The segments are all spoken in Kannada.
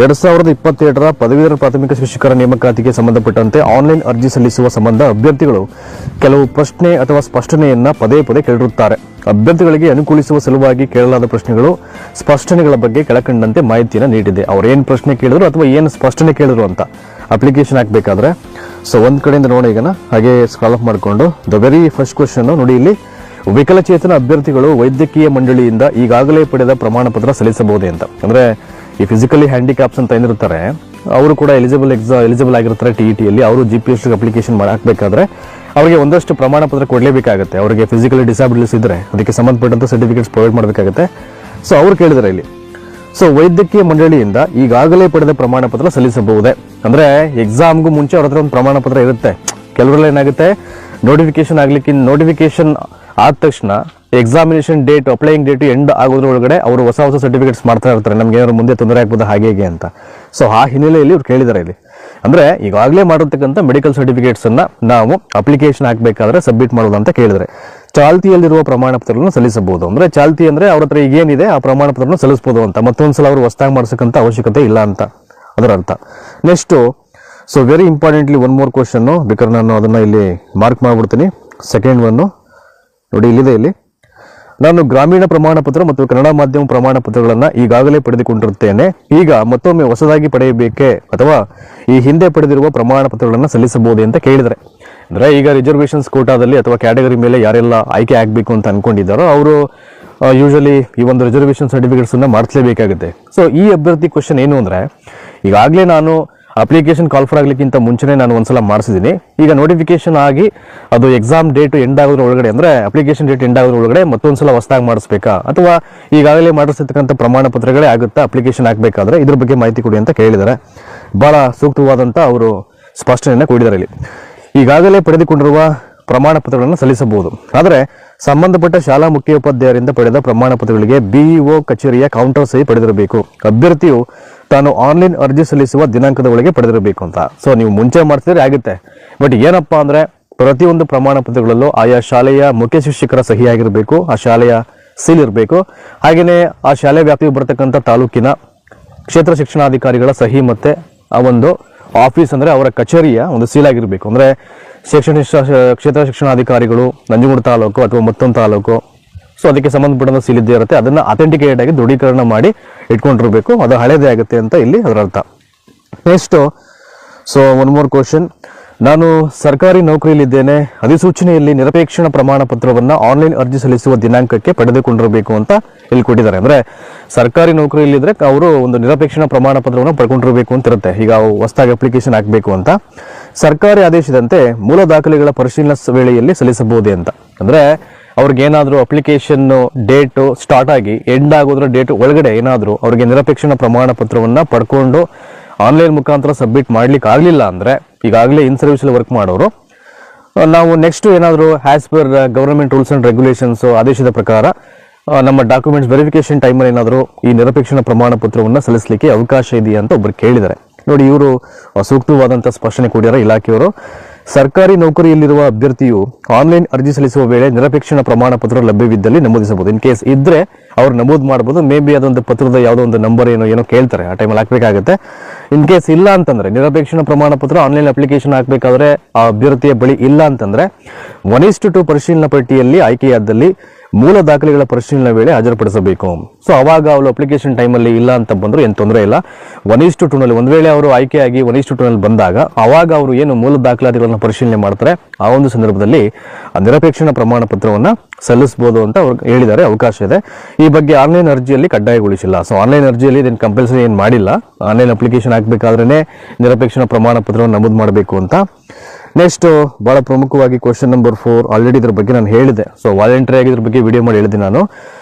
2027ರ ಪದವೀಧರ ಪ್ರಾಥಮಿಕ ಶಿಕ್ಷಕರ ನೇಮಕಾತಿಗೆ ಸಂಬಂಧಪಟ್ಟಂತೆ ಆನ್ಲೈನ್ ಅರ್ಜಿ ಸಲ್ಲಿಸುವ ಸಂಬಂಧ ಅಭ್ಯರ್ಥಿಗಳು ಕೆಲವು ಪ್ರಶ್ನೆ ಅಥವಾ ಸ್ಪಷ್ಟನೆಯನ್ನ ಪದೇ ಪದೇ ಕೇಳಿರುತ್ತಾರೆ. ಅಭ್ಯರ್ಥಿಗಳಿಗೆ ಅನುಕೂಲಿಸುವ ಸಲುವಾಗಿ ಕೇಳಲಾದ ಪ್ರಶ್ನೆಗಳು, ಸ್ಪಷ್ಟನೆಗಳ ಬಗ್ಗೆ ಕೆಳಕಂಡಂತೆ ಮಾಹಿತಿಯನ್ನು ನೀಡಿದೆ. ಅವರೇನು ಪ್ರಶ್ನೆ ಕೇಳಿದ್ರು ಅಥವಾ ಏನು ಸ್ಪಷ್ಟನೆ ಕೇಳಿದ್ರು ಅಂತ ಅಪ್ಲಿಕೇಶನ್ ಹಾಕಬೇಕಾದ್ರೆ ಒಂದ್ ಕಡೆಯಿಂದ ನೋಡಿ ಈಗ ಹಾಗೆ ಸ್ಕ್ರಾಲ್ ಅಪ್ ಮಾಡಿಕೊಂಡು ದ ವೆರಿ ಫಸ್ಟ್ ಕ್ವೆಶ್ಚನ್ ನೋಡಿ. ಇಲ್ಲಿ ವಿಕಲಚೇತನ ಅಭ್ಯರ್ಥಿಗಳು ವೈದ್ಯಕೀಯ ಮಂಡಳಿಯಿಂದ ಈಗಾಗಲೇ ಪಡೆದ ಪ್ರಮಾಣ ಪತ್ರ ಸಲ್ಲಿಸಬಹುದೇ ಅಂತ. ಅಂದ್ರೆ ಈ ಫಿಸಿಕಲಿ ಹ್ಯಾಂಡಿಕ್ಯಾಪ್ಸ್ ಅಂತ ಏನಿರ್ತಾರೆ ಅವರು ಕೂಡ ಎಲಿಜಿಬಲ್ ಆಗಿರ್ತಾರೆ. ಟಿಇಟಿಯಲ್ಲಿ ಅವರು GPS ಅಪ್ಲಿಕೇಶನ್ ಹಾಕಬೇಕಾದ್ರೆ ಅವರಿಗೆ ಒಂದಷ್ಟು ಪ್ರಮಾಣ ಪತ್ರ ಕೊಡಲೇಬೇಕಾಗುತ್ತೆ. ಅವರಿಗೆ ಫಿಸಿಕಲಿ ಡಿಸಾಬಿಲಿಟೀಸ್ ಇದ್ರೆ ಅದಕ್ಕೆ ಸಂಬಂಧಪಟ್ಟಂತ ಸರ್ಟಿಫಿಕೇಟ್ಸ್ ಪ್ರೊವೈಡ್ ಮಾಡಬೇಕಾಗುತ್ತೆ. ಅವ್ರು ಕೇಳಿದಾರೆ ಇಲ್ಲಿ ವೈದ್ಯಕೀಯ ಮಂಡಳಿಯಿಂದ ಈಗಾಗಲೇ ಪಡೆದ ಪ್ರಮಾಣ ಪತ್ರ ಸಲ್ಲಿಸಬಹುದೇ ಅಂದ್ರೆ ಎಕ್ಸಾಮ್ಗೂ ಮುಂಚೆ ಅವ್ರ ಹತ್ರ ಒಂದು ಪ್ರಮಾಣ ಪತ್ರ ಇರುತ್ತೆ. ಕೆಲವರೆಲ್ಲ ಏನಾಗುತ್ತೆ, ನೋಟಿಫಿಕೇಶನ್ ಆದ ತಕ್ಷಣ examination date, applying date end ಆಗೋದ್ರ ಒಳಗಡೆ ಅವರು ಹೊಸ ಸರ್ಟಿಫಿಕೇಟ್ಸ್ ಮಾಡ್ತಾ ಇರ್ತಾರೆ, ನಮ್ಗೆ ಏನಾದ್ರು ಮುಂದೆ ತೊಂದರೆ ಆಗ್ಬೋದು ಹಾಗೆ ಅಂತ. ಆ ಹಿನ್ನೆಲೆಯಲ್ಲಿ ಇವ್ರು ಕೇಳಿದಾರೆ ಇಲ್ಲಿ. ಅಂದ್ರೆ ಈಗಾಗಲೇ ಮಾಡಿರ್ತಕ್ಕಂಥ ಮೆಡಿಕಲ್ ಸರ್ಟಿಫಿಕೇಟ್ಸ್ ಅನ್ನ ನಾವು ಅಪ್ಲಿಕೇಶನ್ ಹಾಕಬೇಕಾದ್ರೆ ಸಬ್ಮಿಟ್ ಮಾಡೋದು ಅಂತ ಕೇಳಿದ್ರೆ, ಚಾಲ್ತಿಯಲ್ಲಿರುವ ಪ್ರಮಾಣ ಪತ್ರಗಳನ್ನು ಸಲ್ಲಿಸಬಹುದು. ಅಂದ್ರೆ ಚಾಲ್ತಿ ಅಂದ್ರೆ ಅವ್ರ ಹತ್ರ ಈಗ ಏನಿದೆ ಆ ಪ್ರಮಾಣ ಪತ್ರವನ್ನು ಸಲ್ಲಿಸಬಹುದು ಅಂತ, ಮತ್ತೊಂದ್ಸಲ ಅವರು ಹೊಸದಾಗಿ ಮಾಡಿಸಕ್ಕಂತ ಅವಶ್ಯಕತೆ ಇಲ್ಲ ಅಂತ ಅದರ ಅರ್ಥ. Next very importantly one more question, ಬೇಕಾದ್ರೆ ನಾನು ಅದನ್ನ ಇಲ್ಲಿ ಮಾರ್ಕ್ ಮಾಡ್ಬಿಡ್ತೀನಿ. ಸೆಕೆಂಡ್ ಒನ್ ನೋಡಿ ಇಲ್ಲಿದೆ. ಇಲ್ಲಿ ನಾನು ಗ್ರಾಮೀಣ ಪ್ರಮಾಣ ಪತ್ರ ಮತ್ತು ಕನ್ನಡ ಮಾಧ್ಯಮ ಪ್ರಮಾಣ ಪತ್ರಗಳನ್ನು ಈಗಾಗಲೇ ಪಡೆದುಕೊಂಡಿರುತ್ತೇನೆ. ಈಗ ಮತ್ತೊಮ್ಮೆ ಹೊಸದಾಗಿ ಪಡೆಯಬೇಕೇ ಅಥವಾ ಈ ಹಿಂದೆ ಪಡೆದಿರುವ ಪ್ರಮಾಣ ಪತ್ರಗಳನ್ನು ಸಲ್ಲಿಸಬಹುದೇ ಅಂತ ಕೇಳಿದರೆ, ಅಂದ್ರೆ ಈಗ ರಿಸರ್ವೇಷನ್ಸ್ ಕೋಟಾದಲ್ಲಿ ಅಥವಾ ಕ್ಯಾಟಗರಿ ಮೇಲೆ ಯಾರೆಲ್ಲ ಆಯ್ಕೆ ಆಗಬೇಕು ಅಂತ ಅನ್ಕೊಂಡಿದ್ದಾರೋ ಅವರು ಯೂಶಲಿ ಈ ಒಂದು ರಿಸರ್ವೇಷನ್ ಸರ್ಟಿಫಿಕೇಟ್ಸ್ ಅನ್ನ ಮಾಡಿಸಲೇಬೇಕಾಗುತ್ತೆ. ಈ ಅಭ್ಯರ್ಥಿ ಕ್ವಶನ್ ಏನು ಅಂದ್ರೆ, ಈಗಾಗಲೇ ನಾನು ಅಪ್ಲಿಕೇಶನ್ ಕಾಲ್ಫರ್ ಆಗ್ಲಿಕ್ಕಿಂತ ಮುಂಚೆನೆ ನಾನು ಒಂದ್ಸಲ ಮಾಡಿಸಿದ್ದೀನಿ. ಈಗ ನೋಟಿಫಿಕೇಶನ್ ಆಗಿ ಅದು ಎಕ್ಸಾಮ್ ಡೇಟ್ ಎಂಡ್ ಆಗೋದ್ರ ಒಳಗಡೆ, ಅಂದ್ರೆ ಅಪ್ಲಿಕೇಶನ್ ಡೇಟ್ ಎಂಡ್ ಆಗೋದ್ರ ಒಳಗಡೆ ಮತ್ತೊಂದ್ಸಲ ಹೊಸದಾಗಿ ಮಾಡಿಸ್ಬೇಕಾ ಅಥವಾ ಈಗಾಗಲೇ ಮಾಡಿಸಿರ್ತಕ್ಕಂಥ ಪ್ರಮಾಣ ಪತ್ರಗಳೇ ಆಗುತ್ತಾ ಅಪ್ಲಿಕೇಶನ್ ಹಾಕಬೇಕಾದ್ರೆ, ಇದ್ರ ಬಗ್ಗೆ ಮಾಹಿತಿ ಕೊಡಿ ಅಂತ ಕೇಳಿದ್ದಾರೆ. ಬಹಳ ಸೂಕ್ತವಾದಂತ ಅವರು ಸ್ಪಷ್ಟನೆಯನ್ನ ಕೊಟ್ಟಿದ್ದಾರೆ ಇಲ್ಲಿ. ಈಗಾಗಲೇ ಪಡೆದುಕೊಂಡಿರುವ ಪ್ರಮಾಣ ಪತ್ರಗಳನ್ನು ಸಲ್ಲಿಸಬಹುದು, ಆದರೆ ಸಂಬಂಧಪಟ್ಟ ಶಾಲಾ ಮುಖ್ಯೋಪಾಧ್ಯಾಯರಿಂದ ಪಡೆದ ಪ್ರಮಾಣ ಪತ್ರಗಳಿಗೆ BEO ಕಚೇರಿಯ ಕೌಂಟರ್ ಸಹಿ ಪಡೆದಿರಬೇಕು. ಅಭ್ಯರ್ಥಿಯು ತಾನು ಆನ್ಲೈನ್ ಅರ್ಜಿ ಸಲ್ಲಿಸುವ ದಿನಾಂಕದ ಒಳಗೆ ಪಡೆದಿರಬೇಕು ಅಂತ. ನೀವು ಮುಂಚೆ ಮಾಡಿಸಿದ್ರೆ ಆಗುತ್ತೆ, ಬಟ್ ಏನಪ್ಪಾ ಅಂದ್ರೆ ಪ್ರತಿಯೊಂದು ಪ್ರಮಾಣ ಪತ್ರಗಳಲ್ಲೂ ಆಯಾ ಶಾಲೆಯ ಮುಖ್ಯ ಶಿಕ್ಷಕರ ಸಹಿ ಆಗಿರಬೇಕು, ಆ ಶಾಲೆಯ ಸೀಲ್ ಇರಬೇಕು. ಹಾಗೆಯೇ ಆ ಶಾಲೆ ವ್ಯಾಪ್ತಿಗೆ ಬರತಕ್ಕಂಥ ತಾಲೂಕಿನ ಕ್ಷೇತ್ರ ಶಿಕ್ಷಣಾಧಿಕಾರಿಗಳ ಸಹಿ ಮತ್ತೆ ಆ ಒಂದು ಆಫೀಸ್ ಅಂದ್ರೆ ಅವರ ಕಚೇರಿಯ ಒಂದು ಸೀಲ್ ಆಗಿರಬೇಕು. ಅಂದ್ರೆ ಕ್ಷೇತ್ರ ಶಿಕ್ಷಣಾಧಿಕಾರಿಗಳು ನಂಜನಗೂಡು ತಾಲೂಕು ಅಥವಾ ಮತ್ತೊಂದು ತಾಲೂಕು, ಅದಕ್ಕೆ ಸಂಬಂಧಪಟ್ಟ ಸೀಲ್ ಇದ್ದೇ ಇರುತ್ತೆ. ಅದನ್ನ ಅಥೆಂಟಿಕೇಟ್ ಆಗಿ ದೃಢೀಕರಣ ಮಾಡಿ ಇಟ್ಕೊಂಡಿರ್ಬೇಕು. ಅದು ಹಳೇದೇ ಆಗುತ್ತೆ ಅಂತ ಇಲ್ಲಿ ಅದರ ಅರ್ಥ. ನೆಕ್ಸ್ಟ್ ಒನ್ ಮೋರ್ ಕ್ವಶನ್, ನಾನು ಸರ್ಕಾರಿ ನೌಕರಿಯಲ್ಲಿದ್ದೇನೆ, ಅಧಿಸೂಚನೆಯಲ್ಲಿ ನಿರಪೇಕ್ಷಣ ಪ್ರಮಾಣ ಪತ್ರವನ್ನ ಆನ್ಲೈನ್ ಅರ್ಜಿ ಸಲ್ಲಿಸುವ ದಿನಾಂಕಕ್ಕೆ ಪಡೆದುಕೊಂಡಿರಬೇಕು ಅಂತ ಇಲ್ಲಿ ಕೊಟ್ಟಿದ್ದಾರೆ. ಅಂದ್ರೆ ಸರ್ಕಾರಿ ನೌಕರಿಯಲ್ಲಿದ್ರೆ ಅವರು ಒಂದು ನಿರಪೇಕ್ಷಣ ಪ್ರಮಾಣ ಪತ್ರವನ್ನು ಪಡ್ಕೊಂಡಿರಬೇಕು ಅಂತ ಇರುತ್ತೆ. ಈಗ ಹೊಸದಾಗಿ ಅಪ್ಲಿಕೇಶನ್ ಹಾಕಬೇಕು ಅಂತ ಸರ್ಕಾರಿ ಆದೇಶದಂತೆ ಮೂಲ ದಾಖಲೆಗಳ ಪರಿಶೀಲನಾ ವೇಳೆಯಲ್ಲಿ ಸಲ್ಲಿಸಬಹುದೇ ಅಂತ. ಅಂದ್ರೆ ಅವ್ರಿಗೆ ಏನಾದ್ರು ಅಪ್ಲಿಕೇಶನ್ ಡೇಟ್ ಸ್ಟಾರ್ಟ್ ಆಗಿ ಎಂಡ್ ಆಗೋದ್ರ ಡೇಟ್ ಒಳಗಡೆ ಏನಾದ್ರು ಅವ್ರಿಗೆ ನಿರಪೇಕ್ಷಣ ಪ್ರಮಾಣ ಪತ್ರವನ್ನ ಪಡ್ಕೊಂಡು ಆನ್ಲೈನ್ ಮುಖಾಂತರ ಸಬ್ಮಿಟ್ ಮಾಡ್ಲಿಕ್ಕೆ ಆಗ್ಲಿಲ್ಲ ಅಂದ್ರೆ, ಈಗಾಗಲೇ ಇನ್ ಸರ್ವಿಸ್ ಅಲ್ಲಿ ವರ್ಕ್ ಮಾಡೋರು, ನಾವು ನೆಕ್ಸ್ಟ್ ಏನಾದ್ರು as per government rules and regulations ಆದೇಶದ ಪ್ರಕಾರ ನಮ್ಮ ಡಾಕ್ಯುಮೆಂಟ್ಸ್ ವೆರಿಫಿಕೇಶನ್ ಟೈಮಲ್ಲಿ ಏನಾದ್ರು ಈ ನಿರಪೇಕ್ಷಣ ಪ್ರಮಾಣ ಪತ್ರವನ್ನ ಸಲ್ಲಿಸಲಿಕ್ಕೆ ಅವಕಾಶ ಇದೆಯಾ ಅಂತ ಒಬ್ರು ಕೇಳಿದ್ದಾರೆ. ನೋಡಿ, ಇವರು ಸೂಕ್ತವಾದಂತಹ ಸ್ಪಷ್ಟನೆ ಕೊಟ್ಟಿದ್ದಾರೆ ಇಲಾಖೆಯವರು. ಸರ್ಕಾರಿ ನೌಕರಿಯಲ್ಲಿರುವ ಅಭ್ಯರ್ಥಿಯು ಆನ್ಲೈನ್ ಅರ್ಜಿ ಸಲ್ಲಿಸುವ ವೇಳೆ ನಿರಪೇಕ್ಷಣ ಪ್ರಮಾಣ ಪತ್ರ ಲಭ್ಯವಿದ್ದಲ್ಲಿ ನಮೂದಿಸಬಹುದು. ಇನ್ ಕೇಸ್ ಇದ್ರೆ ಅವ್ರು ನಮೂದು ಮಾಡಬಹುದು. ಮೇ ಬಿ ಅದೊಂದು ಪತ್ರದ ಯಾವುದೋ ಒಂದು ನಂಬರ್ ಏನೋ ಕೇಳ್ತಾರೆ, ಆ ಟೈಮಲ್ಲಿ ಹಾಕ್ಬೇಕಾಗುತ್ತೆ. ಇನ್ ಕೇಸ್ ಇಲ್ಲ ಅಂತಂದ್ರೆ, ನಿರಪೇಕ್ಷಣ ಪ್ರಮಾಣ ಪತ್ರ ಆನ್ಲೈನ್ ಅಪ್ಲಿಕೇಶನ್ ಹಾಕ್ಬೇಕಾದ್ರೆ ಆ ಅಭ್ಯರ್ಥಿಯ ಬಳಿ ಇಲ್ಲ ಅಂತಂದ್ರೆ 1:2 ಪರಿಶೀಲನಾ ಪಟ್ಟಿಯಲ್ಲಿ ಆಯ್ಕೆಯಾದಲ್ಲಿ ಮೂಲ ದಾಖಲೆಗಳ ಪರಿಶೀಲನೆ ವೇಳೆ ಹಾಜರುಪಡಿಸಬೇಕು. ಅವಾಗ ಅವರು ಅಪ್ಲಿಕೇಶನ್ ಟೈಮಲ್ಲಿ ಇಲ್ಲ ಅಂತ ಬಂದ್ರು ಏನು ತೊಂದರೆ ಇಲ್ಲ. 1:2 ನಲ್ಲಿ ಒಂದ್ ವೇಳೆ ಅವರು ಆಯ್ಕೆಯಾಗಿ 1:2 ನಲ್ಲಿ ಬಂದಾಗ ಅವಾಗ ಅವರು ಏನು ಮೂಲ ದಾಖಲಾತಿಗಳನ್ನ ಪರಿಶೀಲನೆ ಮಾಡ್ತಾರೆ, ಆ ಒಂದು ಸಂದರ್ಭದಲ್ಲಿ ಆ ನಿರಪೇಕ್ಷಣ ಪ್ರಮಾಣ ಪತ್ರವನ್ನ ಸಲ್ಲಿಸಬಹುದು ಅಂತ ಅವ್ರು ಹೇಳಿದ್ದಾರೆ, ಅವಕಾಶ ಇದೆ. ಈ ಬಗ್ಗೆ ಆನ್ಲೈನ್ ಅರ್ಜಿಯಲ್ಲಿ ಕಡ್ಡಾಯಗೊಳಿಸಿಲ್ಲ. ಆನ್ಲೈನ್ ಅರ್ಜಿಯಲ್ಲಿ ಇದನ್ನು ಕಂಪಲ್ಸರಿ ಏನು ಮಾಡಿಲ್ಲ. ಆನ್ಲೈನ್ ಅಪ್ಲಿಕೇಶನ್ ಹಾಕ್ಬೇಕಾದ್ರೆ ನಿರಪೇಕ್ಷಣ ಪ್ರಮಾಣ ಪತ್ರವನ್ನು ನಮೂದು ಮಾಡಬೇಕು ಅಂತ. ನೆಕ್ಸ್ಟ್ ಬಹಳ ಪ್ರಮುಖವಾಗಿ ಕ್ವಶನ್ ನಂಬರ್ 4, ಆಲ್ರೆಡಿ ಇದ್ರ ಬಗ್ಗೆ ನಾನು ಹೇಳಿದೆ. ವಾಲಂಟರಿ ಆಗಿ ಇದ್ರ ಬಗ್ಗೆ ವಿಡಿಯೋ ಮಾಡಿ ಹೇಳಿದೆ ನಾನು.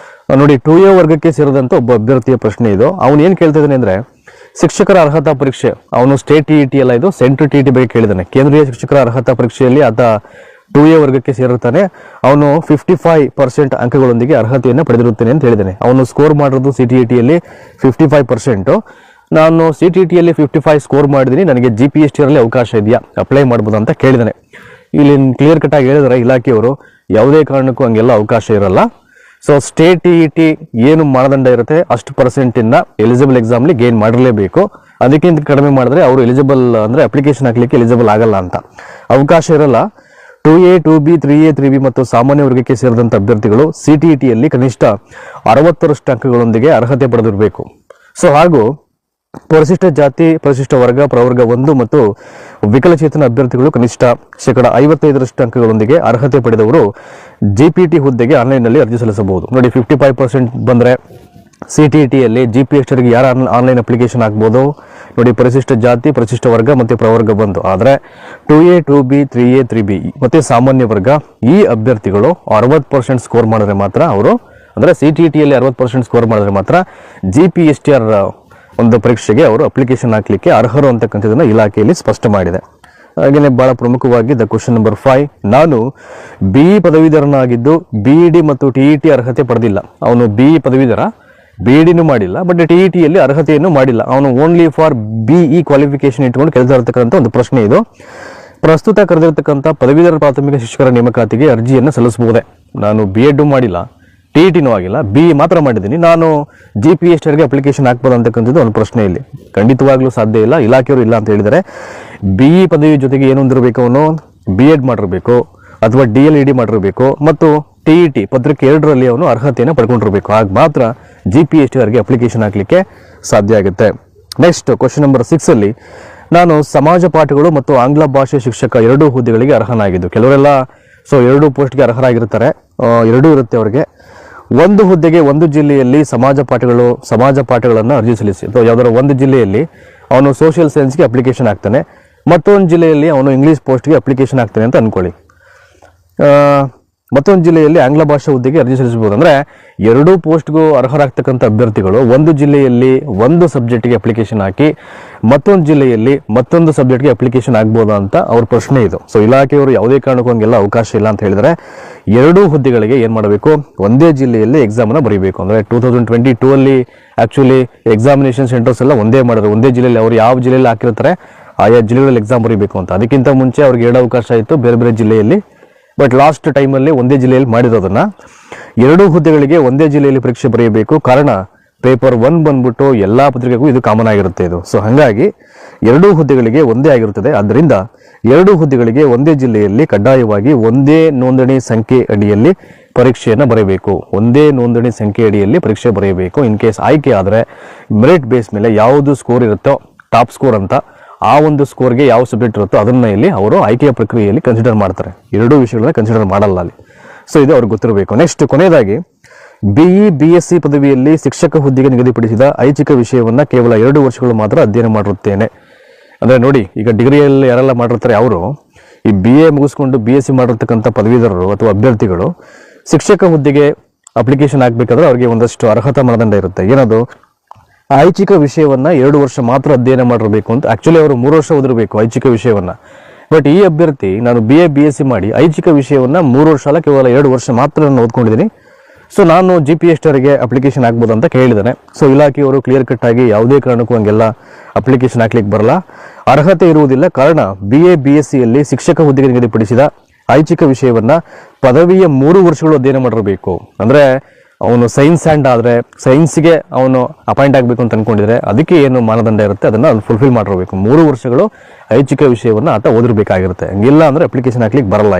ನೋಡಿ, 2A ವರ್ಗಕ್ಕೆ ಸೇರಿದಂತ ಒಬ್ಬ ಅಭ್ಯರ್ಥಿಯ ಪ್ರಶ್ನೆ ಇದು. ಅವನು ಏನ್ ಕೇಳ್ತಾ ಇದ್ದಾನೆ ಅಂದ್ರೆ, ಶಿಕ್ಷಕರ ಅರ್ಹತಾ ಪರೀಕ್ಷೆ, ಅವನು ಸ್ಟೇಟ್ TET ಅಲ್ಲ, ಇದು ಸೆಂಟ್ರಲ್ TET ಬಗ್ಗೆ ಕೇಳಿದಾನೆ. ಕೇಂದ್ರೀಯ ಶಿಕ್ಷಕರ ಅರ್ಹತಾ ಪರೀಕ್ಷೆಯಲ್ಲಿ ಆತ 2A ವರ್ಗಕ್ಕೆ ಸೇರುತ್ತಾನೆ. ಅವನು 55% ಅಂಕಗಳೊಂದಿಗೆ ಅರ್ಹತೆಯನ್ನು ಪಡೆದಿರುತ್ತೇನೆ ಅಂತ ಹೇಳಿದ್ದಾನೆ. ಅವನು ಸ್ಕೋರ್ ಮಾಡಿರೋದು CTET-ಯಲ್ಲಿ 55%. ನಾನು CTET-ಯಲ್ಲಿ 55 ಸ್ಕೋರ್ ಮಾಡಿದೀನಿ, ನನಗೆ GPST ರಲ್ಲಿ ಅವಕಾಶ ಇದೆಯಾ, ಅಪ್ಲೈ ಮಾಡ್ಬೋದು ಅಂತ ಕೇಳಿದಾನೆ. ಇಲ್ಲಿ ಕ್ಲಿಯರ್ ಕಟ್ ಆಗಿ ಹೇಳಿದಾರೆ ಇಲಾಖೆಯವರು, ಯಾವುದೇ ಕಾರಣಕ್ಕೂ ಹಂಗೆಲ್ಲ ಅವಕಾಶ ಇರಲ್ಲ. ಸ್ಟೇಟ್ TET ಏನು ಮಾನದಂಡ ಇರುತ್ತೆ ಅಷ್ಟು ಪರ್ಸೆಂಟ್ ಎಲಿಜಿಬಲ್ ಎಕ್ಸಾಮ್ ಗೇನ್ ಮಾಡಿರಲೇಬೇಕು. ಅದಕ್ಕಿಂತ ಕಡಿಮೆ ಮಾಡಿದ್ರೆ ಅವರು ಎಲಿಜಿಬಲ್ ಅಂದರೆ ಅಪ್ಲಿಕೇಶನ್ ಹಾಕಲಿಕ್ಕೆ ಎಲಿಜಿಬಲ್ ಆಗಲ್ಲ ಅಂತ. ಅವಕಾಶ ಇರಲ್ಲ. 2A 2B 3A 3B ಮತ್ತು ಸಾಮಾನ್ಯ ವರ್ಗಕ್ಕೆ ಸೇರಿದಂಥ ಅಭ್ಯರ್ಥಿಗಳು CTETಯಲ್ಲಿ ಕನಿಷ್ಠ 60ರಷ್ಟು ಅಂಕಗಳೊಂದಿಗೆ ಅರ್ಹತೆ ಪಡೆದಿರಬೇಕು. ಸೊ ಹಾಗೂ ಪರಿಶಿಷ್ಟ ಜಾತಿ, ಪರಿಶಿಷ್ಟ ವರ್ಗ, ಪ್ರವರ್ಗ 1 ಮತ್ತು ವಿಕಲಚೇತನ ಅಭ್ಯರ್ಥಿಗಳು ಕನಿಷ್ಠ 55% ಅಂಕಗಳೊಂದಿಗೆ ಅರ್ಹತೆ ಪಡೆದವರು GPT ಹುದ್ದೆಗೆ ಆನ್ಲೈನ್ನಲ್ಲಿ ಅರ್ಜಿ ಸಲ್ಲಿಸಬಹುದು. ನೋಡಿ, 55% ಬಂದರೆ CTETಯಲ್ಲಿ GPSTರಿಗೆ ಯಾರು ಆನ್ಲೈನ್ ಅಪ್ಲಿಕೇಶನ್ ಹಾಕ್ಬೋದು ನೋಡಿ. ಪರಿಶಿಷ್ಟ ಜಾತಿ, ಪರಿಶಿಷ್ಟ ವರ್ಗ ಮತ್ತು ಪ್ರವರ್ಗ 1. ಆದರೆ 2A 2B 3A 3B ಮತ್ತು ಸಾಮಾನ್ಯ ವರ್ಗ ಈ ಅಭ್ಯರ್ಥಿಗಳು 60% ಸ್ಕೋರ್ ಮಾಡಿದ್ರೆ ಮಾತ್ರ ಅವರು, ಅಂದರೆ CTETಯಲ್ಲಿ 60% ಸ್ಕೋರ್ ಮಾಡಿದ್ರೆ ಮಾತ್ರ GPSTR ಒಂದು ಪರೀಕ್ಷೆಗೆ ಅವರು ಅಪ್ಲಿಕೇಶನ್ ಹಾಕಲಿಕ್ಕೆ ಅರ್ಹರು ಅಂತಕ್ಕಂಥದ್ದನ್ನು ಇಲಾಖೆಯಲ್ಲಿ ಸ್ಪಷ್ಟ ಮಾಡಿದೆ. ಹಾಗೆಯೇ ಬಹಳ ಪ್ರಮುಖವಾಗಿ ಕ್ವಶನ್ ನಂಬರ್ 5, ನಾನು BE ಪದವೀಧರನಾಗಿದ್ದು BED ಮತ್ತು TET ಅರ್ಹತೆ ಪಡೆದಿಲ್ಲ. ಅವನು BE ಪದವೀಧರ, BEDನೂ ಮಾಡಿಲ್ಲ, ಬಟ್ TETಯಲ್ಲಿ ಅರ್ಹತೆಯನ್ನು ಮಾಡಿಲ್ಲ. ಅವನು ಓನ್ಲಿ ಫಾರ್ BE ಕ್ವಾಲಿಫಿಕೇಶನ್ ಇಟ್ಕೊಂಡು ಕೆಲಸ ಇರತಕ್ಕಂಥ ಒಂದು ಪ್ರಶ್ನೆ ಇದು. ಪ್ರಸ್ತುತ ಕರೆದಿರ್ತಕ್ಕಂಥ ಪದವೀಧರ ಪ್ರಾಥಮಿಕ ಶಿಕ್ಷಕರ ನೇಮಕಾತಿಗೆ ಅರ್ಜಿಯನ್ನು ಸಲ್ಲಿಸಬಹುದೇ? ನಾನು BED ಮಾಡಿಲ್ಲ, TETನೂ ಆಗಿಲ್ಲ, BE ಮಾತ್ರ ಮಾಡಿದ್ದೀನಿ, ನಾನು GPSTಗೆ ಅಪ್ಲಿಕೇಶನ್ ಹಾಕ್ಬೋದು ಅಂತಕ್ಕಂಥದ್ದು ಒಂದು ಪ್ರಶ್ನೆ ಇಲ್ಲಿ. ಖಂಡಿತವಾಗ್ಲೂ ಸಾಧ್ಯ ಇಲ್ಲ. ಇಲಾಖೆಯವರು ಇಲ್ಲ ಅಂತ ಹೇಳಿದರೆ BE ಪದವಿ ಜೊತೆಗೆ ಏನು ಹೊಂದಿರಬೇಕು, ಅವನು BEd ಮಾಡಿರಬೇಕು ಅಥವಾ DLED ಮಾಡಿರಬೇಕು ಮತ್ತು TET ಪತ್ರಿಕೆ 2ರಲ್ಲಿ ಅವನು ಅರ್ಹತೆಯನ್ನು ಪಡ್ಕೊಂಡಿರಬೇಕು. ಆಗ ಮಾತ್ರ GPSTಗೆ ಅಪ್ಲಿಕೇಶನ್ ಹಾಕಲಿಕ್ಕೆ ಸಾಧ್ಯ ಆಗುತ್ತೆ. ನೆಕ್ಸ್ಟ್ ಕ್ವಶನ್ ನಂಬರ್ 6 ಅಲ್ಲಿ, ನಾನು ಸಮಾಜ ಪಾಠಗಳು ಮತ್ತು ಆಂಗ್ಲ ಭಾಷೆ ಶಿಕ್ಷಕ 2 ಹುದ್ದೆಗಳಿಗೆ ಅರ್ಹನಾಗಿದ್ದು. ಕೆಲವರೆಲ್ಲ ಎರಡು ಪೋಸ್ಟ್ಗೆ ಅರ್ಹರಾಗಿರ್ತಾರೆ, ಎರಡೂ ಇರುತ್ತೆ ಅವರಿಗೆ. ಒಂದು ಹುದ್ದೆಗೆ ಒಂದು ಜಿಲ್ಲೆಯಲ್ಲಿ ಸಮಾಜ ಪಾಠಗಳನ್ನು ಅರ್ಜಿ ಸಲ್ಲಿಸಿ. ಅಥವಾ ಯಾವ್ದಾದ್ರು ಒಂದು ಜಿಲ್ಲೆಯಲ್ಲಿ ಅವನು ಸೋಷಿಯಲ್ ಸೈನ್ಸ್ಗೆ ಅಪ್ಲಿಕೇಶನ್ ಹಾಕ್ತಾನೆ, ಮತ್ತೊಂದು ಜಿಲ್ಲೆಯಲ್ಲಿ ಅವನು ಇಂಗ್ಲೀಷ್ ಪೋಸ್ಟ್ಗೆ ಅಪ್ಲಿಕೇಶನ್ ಹಾಕ್ತಾನೆ ಅಂತ ಅನ್ಕೊಳ್ಳಿ. ಮತ್ತೊಂದು ಜಿಲ್ಲೆಯಲ್ಲಿ ಆಂಗ್ಲ ಭಾಷಾ ಹುದ್ದೆಗೆ ಅರ್ಜಿ ಸಲ್ಲಿಸಬಹುದು. ಅಂದರೆ ಎರಡೂ ಪೋಸ್ಟ್ಗೂ ಅರ್ಹರಾಗ್ತಕ್ಕಂಥ ಅಭ್ಯರ್ಥಿಗಳು ಒಂದು ಜಿಲ್ಲೆಯಲ್ಲಿ ಒಂದು ಸಬ್ಜೆಕ್ಟ್ಗೆ ಅಪ್ಲಿಕೇಶನ್ ಹಾಕಿ ಮತ್ತೊಂದು ಜಿಲ್ಲೆಯಲ್ಲಿ ಮತ್ತೊಂದು ಸಬ್ಜೆಕ್ಟ್ಗೆ ಅಪ್ಲಿಕೇಶನ್ ಆಗ್ಬೋದಾ ಅಂತ ಅವ್ರ ಪ್ರಶ್ನೆ ಇದು. ಸೊ ಇಲಾಖೆಯವರು ಯಾವುದೇ ಕಾರಣಕ್ಕೂ ಹಂಗೆಲ್ಲ ಅವಕಾಶ ಇಲ್ಲ ಅಂತ ಹೇಳಿದರೆ ಎರಡೂ ಹುದ್ದೆಗಳಿಗೆ ಏನು ಮಾಡಬೇಕು, ಒಂದೇ ಜಿಲ್ಲೆಯಲ್ಲಿ ಎಕ್ಸಾಮನ್ನು ಬರೀಬೇಕು. ಅಂದರೆ 2022 ಅಲ್ಲಿ ಆ್ಯಕ್ಚುಲಿ ಎಕ್ಸಾಮಿನೇಷನ್ ಸೆಂಟರ್ಸ್ ಎಲ್ಲ ಒಂದೇ ಮಾಡಿದ್ರು, ಒಂದೇ ಜಿಲ್ಲೆಯಲ್ಲಿ ಅವರು ಯಾವ ಜಿಲ್ಲೆಯಲ್ಲಿ ಹಾಕಿರ್ತಾರೆ ಆಯಾ ಜಿಲ್ಲೆಗಳಲ್ಲಿ ಎಕ್ಸಾಮ್ ಬರೀಬೇಕು ಅಂತ. ಅದಕ್ಕಿಂತ ಮುಂಚೆ ಅವ್ರಿಗೆ 2 ಅವಕಾಶ ಇತ್ತು ಬೇರೆ ಬೇರೆ ಜಿಲ್ಲೆಯಲ್ಲಿ, ಬಟ್ ಲಾಸ್ಟ್ ಟೈಮಲ್ಲಿ ಒಂದೇ ಜಿಲ್ಲೆಯಲ್ಲಿ ಮಾಡಿರೋದನ್ನ. ಎರಡೂ ಹುದ್ದೆಗಳಿಗೆ ಒಂದೇ ಜಿಲ್ಲೆಯಲ್ಲಿ ಪರೀಕ್ಷೆ ಬರೆಯಬೇಕು. ಕಾರಣ ಪೇಪರ್ 1 ಬಂದ್ಬಿಟ್ಟು ಎಲ್ಲ ಪತ್ರಿಕೆಗೂ ಇದು ಕಾಮನ್ ಆಗಿರುತ್ತೆ ಇದು. ಸೊ ಹಾಗಾಗಿ ಎರಡೂ ಹುದ್ದೆಗಳಿಗೆ ಒಂದೇ ಆಗಿರುತ್ತದೆ. ಆದ್ದರಿಂದ ಎರಡೂ ಹುದ್ದೆಗಳಿಗೆ ಒಂದೇ ಜಿಲ್ಲೆಯಲ್ಲಿ ಕಡ್ಡಾಯವಾಗಿ ಒಂದೇ ನೋಂದಣಿ ಸಂಖ್ಯೆ ಅಡಿಯಲ್ಲಿ ಪರೀಕ್ಷೆಯನ್ನು ಬರೆಯಬೇಕು. ಒಂದೇ ನೋಂದಣಿ ಸಂಖ್ಯೆ ಅಡಿಯಲ್ಲಿ ಪರೀಕ್ಷೆ ಬರೆಯಬೇಕು. ಇನ್ ಕೇಸ್ ಆಯ್ಕೆ ಆದರೆ ಮೆರಿಟ್ ಬೇಸ್ ಮೇಲೆ ಯಾವುದು ಸ್ಕೋರ್ ಇರುತ್ತೋ, ಟಾಪ್ ಸ್ಕೋರ್ ಅಂತ, ಆ ಒಂದು ಸ್ಕೋರ್ಗೆ ಯಾವ ಸಬ್ಜೆಕ್ಟ್ ಇರುತ್ತೋ ಅದನ್ನ ಇಲ್ಲಿ ಅವರು ಆಯ್ಕೆಯ ಪ್ರಕ್ರಿಯೆಯಲ್ಲಿ ಕನ್ಸಿಡರ್ ಮಾಡ್ತಾರೆ. ಎರಡೂ ವಿಷಯಗಳನ್ನ ಕನ್ಸಿಡರ್ ಮಾಡಲ್ಲ ಅಲ್ಲಿ. ಸೊ ಇದು ಅವ್ರಿಗೆ ಗೊತ್ತಿರಬೇಕು. ನೆಕ್ಸ್ಟ್ ಕೊನೆಯದಾಗಿ BE BSc ಪದವಿಯಲ್ಲಿ ಶಿಕ್ಷಕ ಹುದ್ದೆಗೆ ನಿಗದಿಪಡಿಸಿದ ಐಚ್ಛಿಕ ವಿಷಯವನ್ನ ಕೇವಲ 2 ವರ್ಷಗಳು ಮಾತ್ರ ಅಧ್ಯಯನ ಮಾಡಿರುತ್ತೇನೆ. ಅಂದ್ರೆ ನೋಡಿ, ಈಗ ಡಿಗ್ರಿಯಲ್ಲಿ ಯಾರೆಲ್ಲ ಮಾಡಿರ್ತಾರೆ ಅವರು ಈ BA ಮುಗಿಸ್ಕೊಂಡು BSc ಮಾಡಿರ್ತಕ್ಕಂಥ ಪದವೀಧರರು ಅಥವಾ ಅಭ್ಯರ್ಥಿಗಳು ಶಿಕ್ಷಕ ಹುದ್ದೆಗೆ ಅಪ್ಲಿಕೇಶನ್ ಹಾಕ್ಬೇಕಾದ್ರೆ ಅವ್ರಿಗೆ ಒಂದಷ್ಟು ಅರ್ಹತಾ ಮಾನದಂಡ ಇರುತ್ತೆ. ಏನದು, ಐಚ್ಛಿಕ ವಿಷಯವನ್ನ 2 ವರ್ಷ ಮಾತ್ರ ಅಧ್ಯಯನ ಮಾಡಿರಬೇಕು ಅಂತ. ಆಕ್ಚುಲಿ ಅವರು 3 ವರ್ಷ ಓದಿರಬೇಕು ಐಚ್ಛಿಕ ವಿಷಯವನ್ನ. ಬಟ್ ಈ ಅಭ್ಯರ್ಥಿ ನಾನು BA BSc ಮಾಡಿ ಐಚ್ಛಿಕ ವಿಷಯವನ್ನ 3 ವರ್ಷ ಅಲ್ಲ ಕೇವಲ 2 ವರ್ಷ ಮಾತ್ರ ನಾನು ಓದ್ಕೊಂಡಿದ್ದೀನಿ, ಸೊ ನಾನು GPSTಗೆ ಅಪ್ಲಿಕೇಶನ್ ಹಾಕ್ಬೋದು ಅಂತ ಕೇಳಿದ್ದಾನೆ. ಸೊ ಇಲಾಖೆಯವರು ಕ್ಲಿಯರ್ ಕಟ್ ಆಗಿ ಯಾವುದೇ ಕಾರಣಕ್ಕೂ ಹಂಗೆಲ್ಲ ಅಪ್ಲಿಕೇಶನ್ ಹಾಕ್ಲಿಕ್ಕೆ ಬರಲ್ಲ, ಅರ್ಹತೆ ಇರುವುದಿಲ್ಲ. ಕಾರಣ BA BScಯಲ್ಲಿ ಶಿಕ್ಷಕ ಹುದ್ದೆಗೆ ನಿಗದಿಪಡಿಸಿದ ಐಚ್ಛಿಕ ವಿಷಯವನ್ನ ಪದವಿಯ 3 ವರ್ಷಗಳು ಅಧ್ಯಯನ ಮಾಡಿರಬೇಕು. ಅಂದ್ರೆ ಅವನು ಸೈನ್ಸ್ ಹ್ಯಾಂಡ್ ಆದರೆ ಸೈನ್ಸ್ಗೆ ಅವನು ಅಪಾಯಿಂಟ್ ಆಗಬೇಕು ಅಂತ ಅನ್ಕೊಂಡಿದ್ರೆ ಅದಕ್ಕೆ ಏನು ಮಾನದಂಡ ಇರುತ್ತೆ ಅದನ್ನು ಅವ್ನು ಫುಲ್ಫಿಲ್ ಮಾಡಿರಬೇಕು. 3 ವರ್ಷಗಳು ಐಚ್ಛಿಕ ವಿಷಯವನ್ನು ಆತ ಓದಿರಬೇಕಾಗಿರುತ್ತೆ. ಹಂಗಿಲ್ಲ ಅಂದರೆ ಅಪ್ಲಿಕೇಶನ್ ಹಾಕ್ಲಿಕ್ಕೆ ಬರಲ್ಲ.